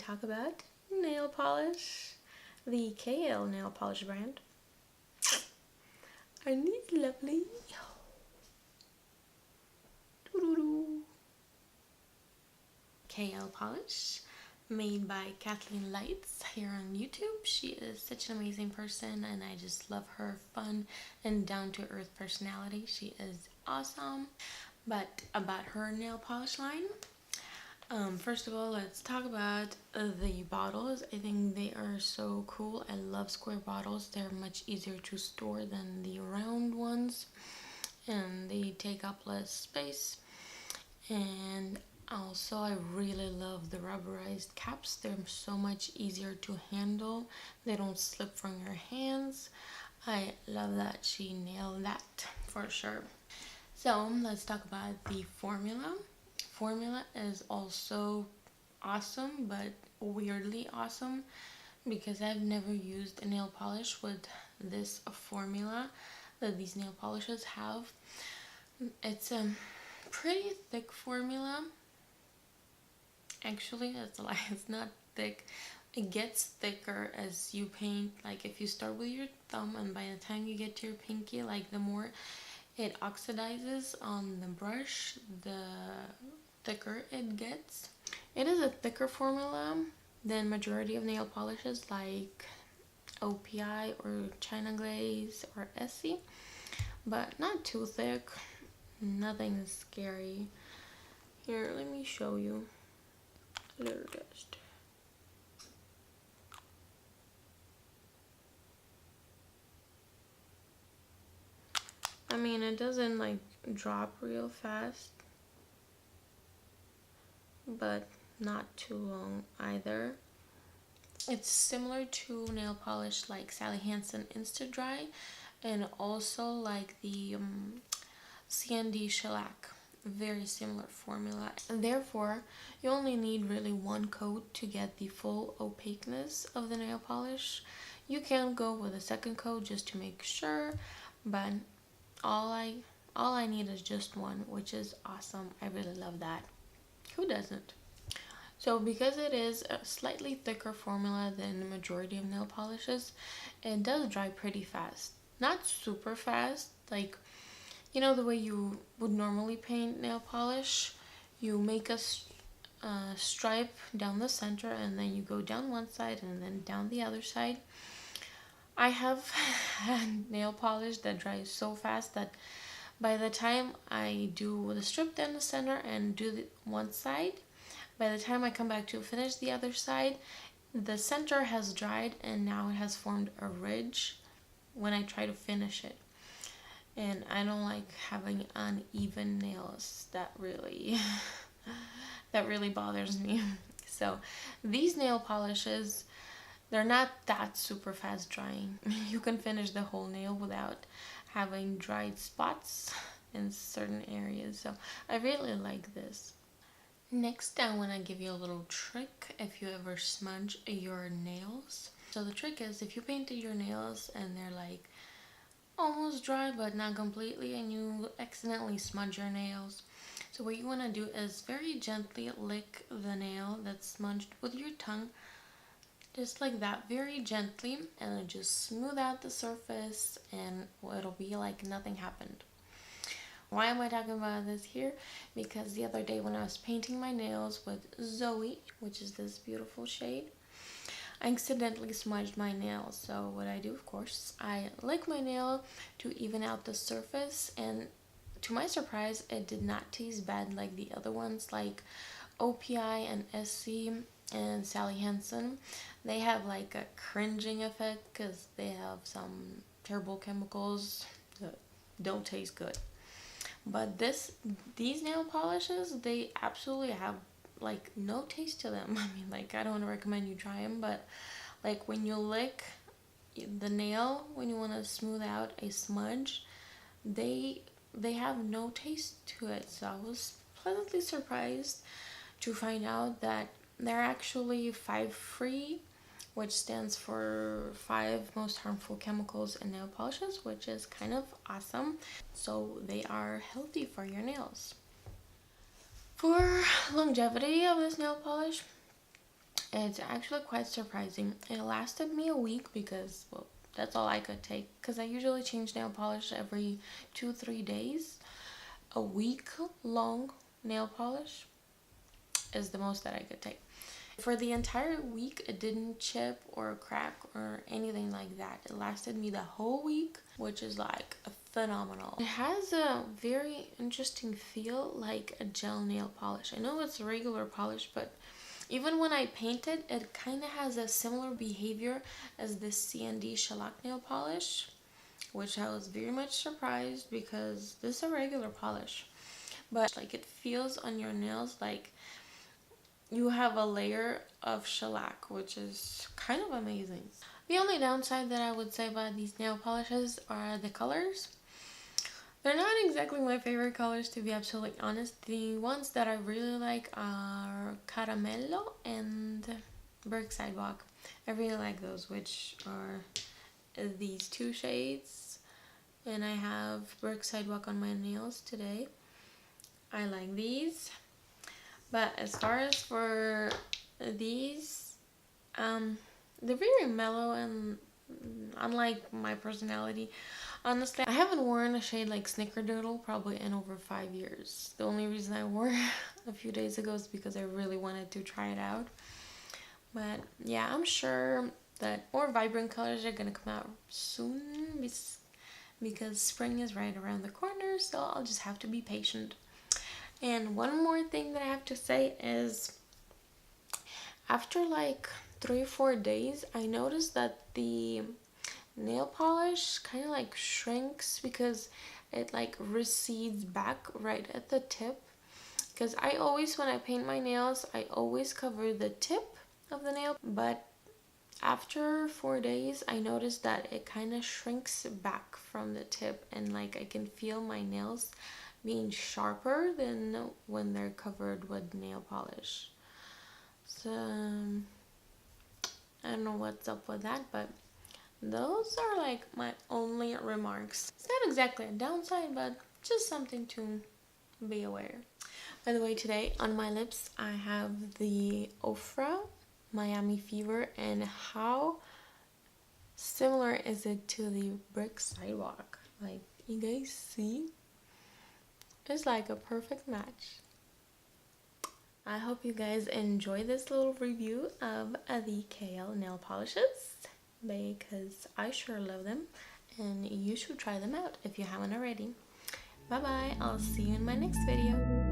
talk about nail polish, the KL nail polish brand. Aren't these lovely? KL polish, made by Kathleen Lights here on YouTube. She is such an amazing person and I just love her fun and down-to-earth personality. She is awesome. But about her nail polish line, first of all, let's talk about the bottles. I think they are so cool. I love square bottles. They're much easier to store than the round ones and they take up less space. And also, I really love the rubberized caps. They're so much easier to handle. They don't slip from your hands. I love that. She nailed that for sure. So let's talk about the formula. Formula is also awesome, but weirdly awesome because I've never used a nail polish with this formula that these nail polishes have. It's a pretty thick formula. Actually, that's a lie. It's not thick. It gets thicker as you paint. Like if you start with your thumb and by the time you get to your pinky, like the more it oxidizes on the brush, the thicker it gets. It is a thicker formula than majority of nail polishes like OPI or China Glaze or Essie, but not too thick. Nothing scary. Here, let me show you a little test. I mean, it doesn't like drop real fast, but not too long either. It's similar to nail polish like Sally Hansen Insta Dry and also like the CND shellac. Very similar formula. And therefore, you only need really one coat to get the full opaqueness of the nail polish. You can go with a second coat just to make sure, but all I need is just one, which is awesome. I really love that. Who doesn't? So because it is a slightly thicker formula than the majority of nail polishes, it does dry pretty fast. Not super fast, like, you know the way you would normally paint nail polish? You make a stripe down the center and then you go down one side and then down the other side. I have had nail polish that dries so fast that by the time I do the strip down the center and do the one side, by the time I come back to finish the other side, the center has dried and now it has formed a ridge when I try to finish it. And I don't like having uneven nails. That really bothers me. So these nail polishes, they're not that super fast drying. You can finish the whole nail without having dried spots in certain areas. So I really like this. Next, I want to give you a little trick if you ever smudge your nails. So the trick is if you painted your nails and they're like almost dry but not completely and you accidentally smudge your nails. So what you want to do is very gently lick the nail that's smudged with your tongue, just like that, very gently, and then just smooth out the surface and it'll be like nothing happened. Why am I talking about this here? Because the other day when I was painting my nails with Zoe, which is this beautiful shade, I accidentally smudged my nail. So what I do, of course, I lick my nail to even out the surface, and to my surprise, it did not taste bad like the other ones, like OPI and SC and Sally Hansen. They have like a cringing effect because they have some terrible chemicals that don't taste good. But these nail polishes, they absolutely have like no taste to them. I mean, like, I don't want to recommend you try them, but like when you lick the nail, when you want to smooth out a smudge, they have no taste to it. So I was pleasantly surprised to find out that they're actually 5 free, which stands for 5 most harmful chemicals in nail polishes, which is kind of awesome. So they are healthy for your nails. For longevity of this nail polish, It's actually quite surprising. It lasted me a week because, well, that's all I could take. Because I usually change nail polish every 2-3 days. A week long nail polish is the most that I could take. For the entire week, it didn't chip or crack or anything like that. It lasted me the whole week, which is like phenomenal. It has a very interesting feel, like a gel nail polish. I know it's a regular polish, but even when I paint it, it kind of has a similar behavior as this C&D shellac nail polish, which I was very much surprised because this is a regular polish. But like it feels on your nails like you have a layer of shellac, which is kind of amazing. The only downside that I would say about these nail polishes are the colors. They're not exactly my favorite colors, to be absolutely honest. The ones that I really like are Caramello and Brick Sidewalk. I really like those, which are these two shades. And I have Brick Sidewalk on my nails today. I like these. But as far as for these, they're very mellow, and unlike my personality, honestly, I haven't worn a shade like Snickerdoodle probably in over 5 years. The only reason I wore a few days ago is because I really wanted to try it out. But yeah, I'm sure that more vibrant colors are gonna come out soon because spring is right around the corner, so I'll just have to be patient. And one more thing that I have to say is, after like 3 or 4 days, I noticed that the nail polish kind of like shrinks because it like recedes back right at the tip. Because I always, when I paint my nails, I always cover the tip of the nail, but after 4 days, I noticed that it kind of shrinks back from the tip, and like I can feel my nails being sharper than when they're covered with nail polish. So I don't know what's up with that, but those are like my only remarks. It's not exactly a downside, but just something to be aware. By the way, today on my lips I have the Ofra Miami Fever, and how similar is it to the Brick Sidewalk? Like, you guys see? It's like a perfect match. I hope you guys enjoy this little review of the KL nail polishes, because I sure love them, and you should try them out if you haven't already. Bye bye, I'll see you in my next video.